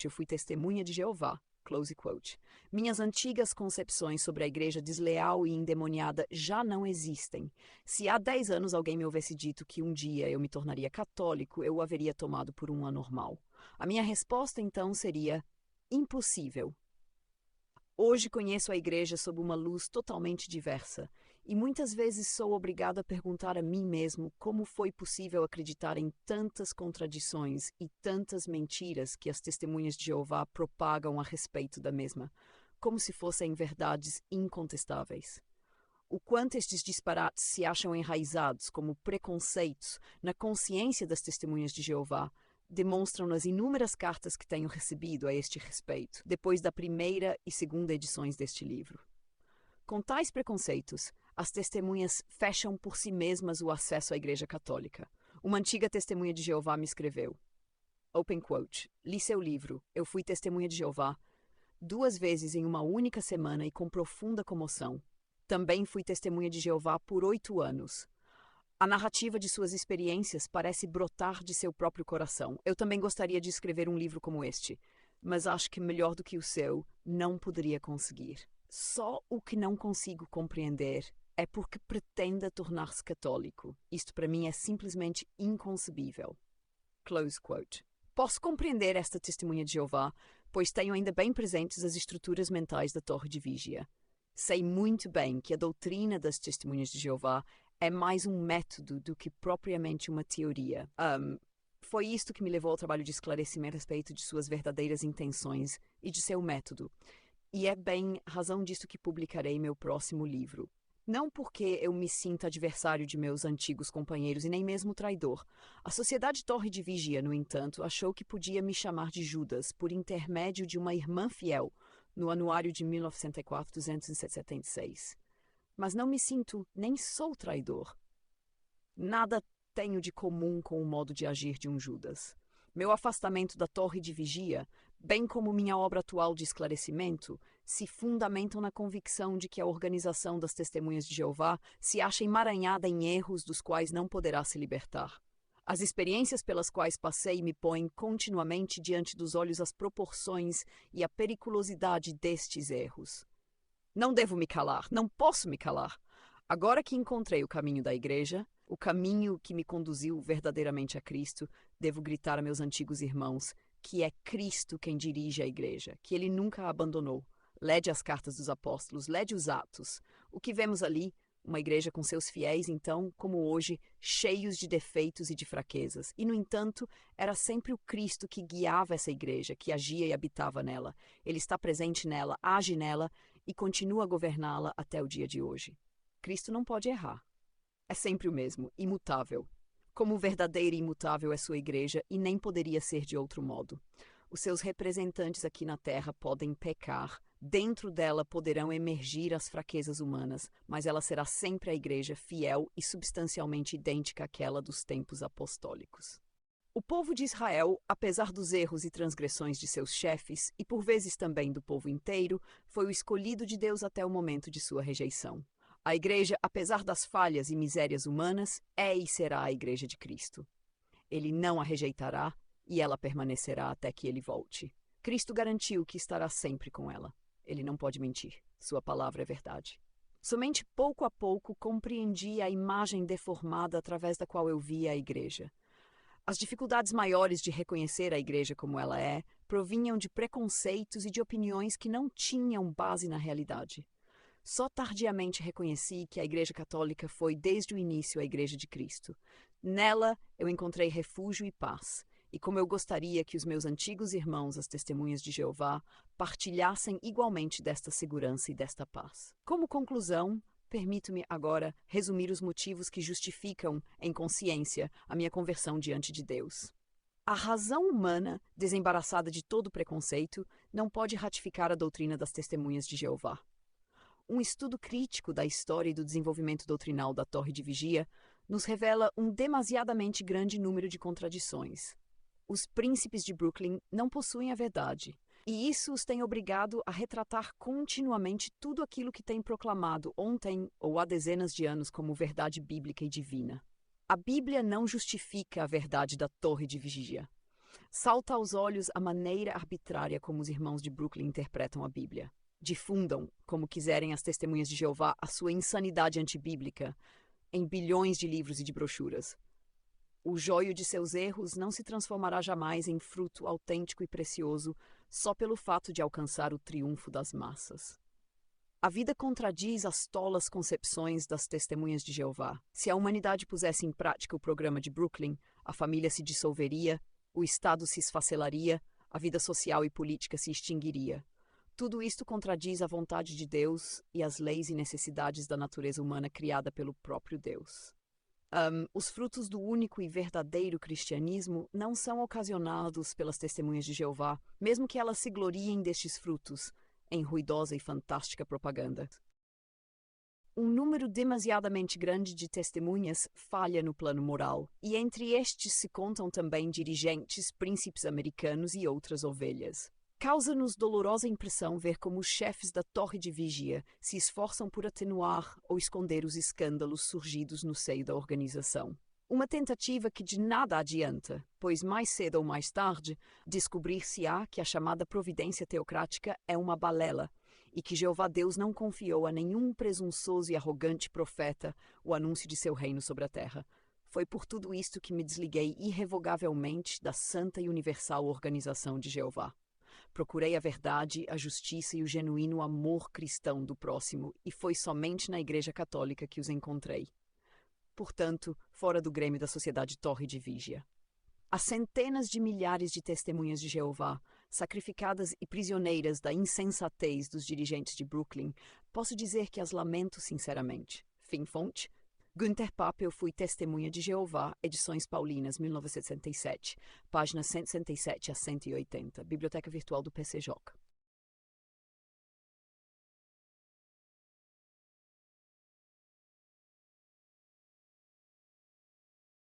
eu fui testemunha de Jeová. Close quote. Minhas antigas concepções sobre a igreja desleal e endemoniada já não existem. Se há 10 anos alguém me houvesse dito que um dia eu me tornaria católico, eu o haveria tomado por um anormal. A minha resposta então seria: impossível. Hoje conheço a igreja sob uma luz totalmente diversa, e muitas vezes sou obrigado a perguntar a mim mesmo como foi possível acreditar em tantas contradições e tantas mentiras que as testemunhas de Jeová propagam a respeito da mesma, como se fossem verdades incontestáveis. O quanto estes disparates se acham enraizados como preconceitos na consciência das testemunhas de Jeová demonstram nas inúmeras cartas que tenho recebido a este respeito, depois da primeira e segunda edições deste livro. Com tais preconceitos, as testemunhas fecham por si mesmas o acesso à Igreja Católica. Uma antiga testemunha de Jeová me escreveu, open quote, li seu livro, eu fui testemunha de Jeová 2 vezes em uma única semana e com profunda comoção. Também fui testemunha de Jeová por 8 anos. A narrativa de suas experiências parece brotar de seu próprio coração. Eu também gostaria de escrever um livro como este, mas acho que melhor do que o seu não poderia conseguir. Só o que não consigo compreender é porque pretenda tornar-se católico. Isto para mim é simplesmente inconcebível. Close quote. Posso compreender esta testemunha de Jeová, pois tenho ainda bem presentes as estruturas mentais da Torre de Vigia. Sei muito bem que a doutrina das testemunhas de Jeová é mais um método do que propriamente uma teoria. Foi isto que me levou ao trabalho de esclarecimento a respeito de suas verdadeiras intenções e de seu método. E é bem razão disto que publicarei meu próximo livro. Não porque eu me sinta adversário de meus antigos companheiros e nem mesmo traidor. A Sociedade Torre de Vigia, no entanto, achou que podia me chamar de Judas por intermédio de uma irmã fiel no anuário de 1904-276. Mas não me sinto nem sou traidor. Nada tenho de comum com o modo de agir de um Judas. Meu afastamento da Torre de Vigia, bem como minha obra atual de esclarecimento, se fundamentam na convicção de que a organização das Testemunhas de Jeová se acha emaranhada em erros dos quais não poderá se libertar. As experiências pelas quais passei me põem continuamente diante dos olhos as proporções e a periculosidade destes erros. Não devo me calar, não posso me calar. Agora que encontrei o caminho da igreja, o caminho que me conduziu verdadeiramente a Cristo, devo gritar a meus antigos irmãos que é Cristo quem dirige a igreja, que ele nunca a abandonou. Lede as cartas dos apóstolos, lede os Atos. O que vemos ali, uma igreja com seus fiéis, então, como hoje, cheios de defeitos e de fraquezas. E, no entanto, era sempre o Cristo que guiava essa igreja, que agia e habitava nela. Ele está presente nela, age nela e continua a governá-la até o dia de hoje. Cristo não pode errar. É sempre o mesmo, imutável. Como verdadeira e imutável é sua igreja e nem poderia ser de outro modo. Os seus representantes aqui na terra podem pecar, dentro dela poderão emergir as fraquezas humanas, mas ela será sempre a igreja fiel e substancialmente idêntica àquela dos tempos apostólicos. O povo de Israel, apesar dos erros e transgressões de seus chefes, e por vezes também do povo inteiro, foi o escolhido de Deus até o momento de sua rejeição. A igreja, apesar das falhas e misérias humanas, é e será a igreja de Cristo. Ele não a rejeitará e ela permanecerá até que ele volte. Cristo garantiu que estará sempre com ela. Ele não pode mentir. Sua palavra é verdade. Somente pouco a pouco compreendi a imagem deformada através da qual eu via a igreja. As dificuldades maiores de reconhecer a igreja como ela é provinham de preconceitos e de opiniões que não tinham base na realidade. Só tardiamente reconheci que a Igreja Católica foi desde o início a Igreja de Cristo. Nela eu encontrei refúgio e paz, e como eu gostaria que os meus antigos irmãos, as Testemunhas de Jeová, partilhassem igualmente desta segurança e desta paz. Como conclusão, permito-me agora resumir os motivos que justificam, em consciência, a minha conversão diante de Deus. A razão humana, desembaraçada de todo preconceito, não pode ratificar a doutrina das Testemunhas de Jeová. Um estudo crítico da história e do desenvolvimento doutrinal da Torre de Vigia nos revela um demasiadamente grande número de contradições. Os príncipes de Brooklyn não possuem a verdade, e isso os tem obrigado a retratar continuamente tudo aquilo que tem proclamado ontem ou há dezenas de anos como verdade bíblica e divina. A Bíblia não justifica a verdade da Torre de Vigia. Salta aos olhos a maneira arbitrária como os irmãos de Brooklyn interpretam a Bíblia. Difundam, como quiserem as testemunhas de Jeová, a sua insanidade antibíblica em bilhões de livros e de brochuras. O joio de seus erros não se transformará jamais em fruto autêntico e precioso só pelo fato de alcançar o triunfo das massas. A vida contradiz as tolas concepções das testemunhas de Jeová. Se a humanidade pusesse em prática o programa de Brooklyn, a família se dissolveria, o Estado se esfacelaria, a vida social e política se extinguiria. Tudo isto contradiz a vontade de Deus e as leis e necessidades da natureza humana criada pelo próprio Deus. Os frutos do único e verdadeiro cristianismo não são ocasionados pelas testemunhas de Jeová, mesmo que elas se gloriem destes frutos, em ruidosa e fantástica propaganda. Um número demasiadamente grande de testemunhas falha no plano moral, e entre estes se contam também dirigentes, príncipes americanos e outras ovelhas. Causa-nos dolorosa impressão ver como os chefes da torre de vigia se esforçam por atenuar ou esconder os escândalos surgidos no seio da organização. Uma tentativa que de nada adianta, pois mais cedo ou mais tarde descobrir-se-á que a chamada providência teocrática é uma balela e que Jeová Deus não confiou a nenhum presunçoso e arrogante profeta o anúncio de seu reino sobre a terra. Foi por tudo isto que me desliguei irrevogavelmente da santa e universal organização de Jeová. Procurei a verdade, a justiça e o genuíno amor cristão do próximo, e foi somente na Igreja Católica que os encontrei. Portanto, fora do grêmio da Sociedade Torre de Vigia. Há centenas de milhares de testemunhas de Jeová, sacrificadas e prisioneiras da insensatez dos dirigentes de Brooklyn, posso dizer que as lamento sinceramente. Fim fonte. Günther Papp, Eu Fui Testemunha de Jeová, Edições Paulinas, 1967, páginas 167 a 180, Biblioteca Virtual do PCJ.